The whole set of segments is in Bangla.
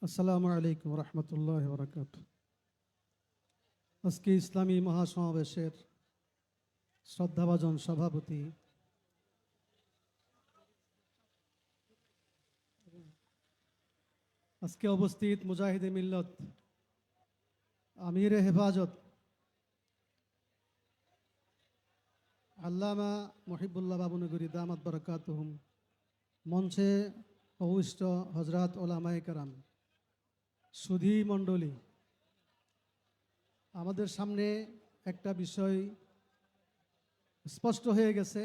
আসসালামু আলাইকুম রহমতুল্লাহ বরকাত। আজকে ইসলামী মহাসমাবেশের শ্রদ্ধাভাজন সভাপতি আজকে উপস্থিত মুজাহিদে মিল্লত আমিরে হেফাজত আল্লামা মহিবুল্লাহ বাবুনগরী দামাত বরকাতুহুম, মঞ্চে অবশিষ্ট হজরত ওলামায়ে কেরাম, সুধী মণ্ডলী, আমাদের সামনে একটা বিষয় স্পষ্ট হয়ে গেছে।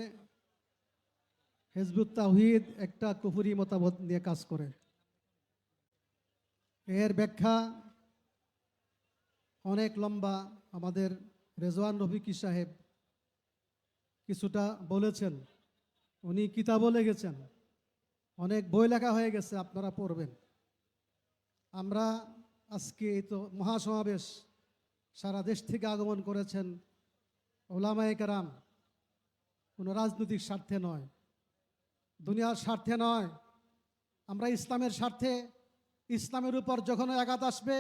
হিজবুত তাওহীদ একটা কুফরি মতবাদ নিয়ে কাজ করে। এর ব্যাখ্যা অনেক লম্বা। আমাদের রেজওয়ান রফিকি সাহেব কিছুটা বলেছেন, উনি কিতাবও লিখেছেন, অনেক বই লেখা হয়ে গেছে, আপনারা পড়বেন। আমরা আজকে এই তো মহাসমাবেশ, সারা দেশ থেকে আগমন করেছেন ওলামায়ে কেরাম, কোনো রাজনৈতিক স্বার্থে নয়, দুনিয়ার স্বার্থে নয়। আমরা ইসলামের স্বার্থে, ইসলামের উপর যখন আঘাত আসবে,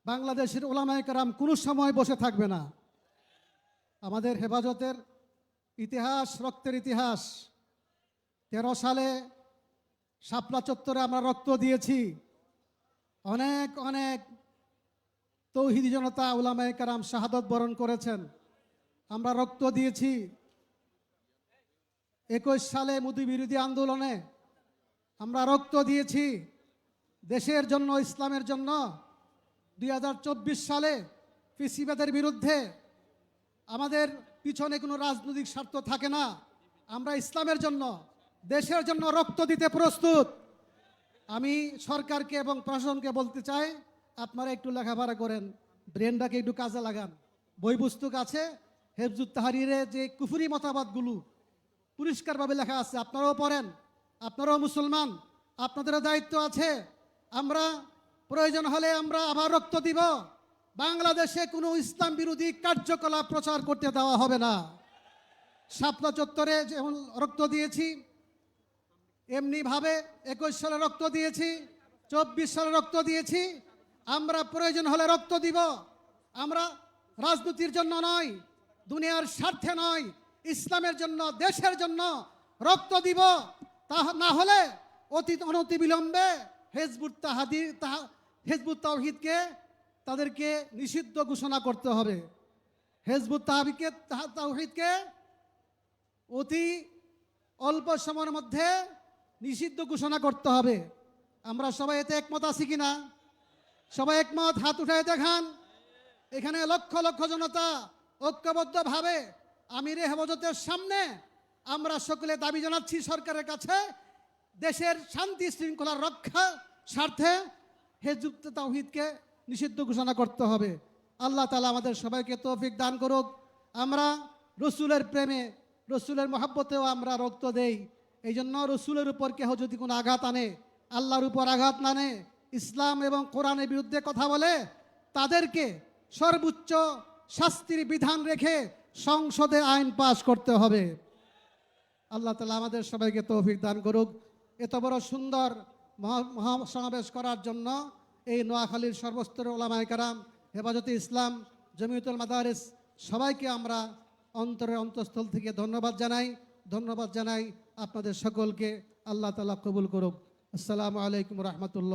বাংলাদেশের ওলামায়ে কেরাম কোনো সময় বসে থাকবে না। আমাদের হেফাজতের ইতিহাস, রক্তের ইতিহাস। 13 সালে শাপলা চত্বরে আমরা রক্ত দিয়েছি। অনেক অনেক তৌহিদি জনতা ওলামায়ে কেরাম শাহাদত বরণ করেছেন, আমরা রক্ত দিয়েছি। 21 সালে মোদি বিরোধী আন্দোলনে আমরা রক্ত দিয়েছি দেশের জন্য, ইসলামের জন্য। 2024 সালে ফ্যাসিবাদের বিরুদ্ধে আমাদের পিছনে কোনো রাজনৈতিক স্বার্থ থাকে না, আমরা ইসলামের জন্য, দেশের জন্য রক্ত দিতে প্রস্তুত। আমি সরকারকে এবং প্রশাসনকে বলতে চাই, আপনারা একটু লেখাপড়া করেন, ব্রেনটাকে একটু কাজে লাগান। বই পুস্তক আছে, হিজবুত তাহরীরে যে কুফরি মতবাদগুলো পরিষ্কারভাবে লেখা আছে, আপনারাও পড়েন। আপনারাও মুসলমান, আপনাদেরও দায়িত্ব আছে। আমরা প্রয়োজন হলে আমরা আবার রক্ত দিব। বাংলাদেশে কোনো ইসলাম বিরোধী কার্যকলাপ প্রচার করতে দেওয়া হবে না। শাপলা চত্বরে যেমন রক্ত দিয়েছি, এমনিভাবে 21 সালে রক্ত দিয়েছি, 24 সালে রক্ত দিয়েছি। আমরা প্রয়োজন হলে রক্ত দিব। আমরা রাজনীতির জন্য নয়, দুনিয়ার স্বার্থে নয়, ইসলামের জন্য, দেশের জন্য রক্ত দিব। তা না হলে অনতিবিলম্বে হিজবুত তাওহীদকে তাদেরকে নিষিদ্ধ ঘোষণা করতে হবে। হিজবুত তাওহীদকে অতি অল্প সময়ের মধ্যে নিষিদ্ধ ঘোষণা করতে হবে। আমরা সবাই এতে একমত আছি কিনা? সবাই একমত? হাত উঠায় দেখান। এখানে লক্ষ লক্ষ জনতা ঐক্যবদ্ধভাবে আমিরে হেফাজতের সামনে আমরা সকলে দাবি জানাচ্ছি সরকারের কাছে, দেশের শান্তি শৃঙ্খলা রক্ষা স্বার্থে হিজবুত তাওহীদকে নিষিদ্ধ ঘোষণা করতে হবে। আল্লাহ তাআলা আমাদের সবাইকে তৌফিক দান করুক। আমরা রসুলের প্রেমে, রসুলের মহব্বতেও আমরা রক্ত দেই। এই জন্য রসুলের উপর কেহ যদি কোনো আঘাত আনে, আল্লাহর উপর আঘাত না আনে, ইসলাম এবং কোরআনের বিরুদ্ধে কথা বলে, তাদেরকে সর্বোচ্চ শাস্তির বিধান রেখে সংসদে আইন পাশ করতে হবে। আল্লাহ তাআলা আমাদের সবাইকে তৌফিক দান করুক। এত বড় সুন্দর মহাসমাবেশ করার জন্য এই নোয়াখালীর সর্বস্তরের ওলামায়ে কেরাম, হেফাজতে ইসলাম, জমিয়তুল মাদারিস সবাইকে আমরা অন্তরের অন্তঃস্থল থেকে ধন্যবাদ জানাই। আপনাদের সকলকে আল্লাহ তাআলা কবুল করুক। আসসালামু আলাইকুম রহমতুল্লাহ।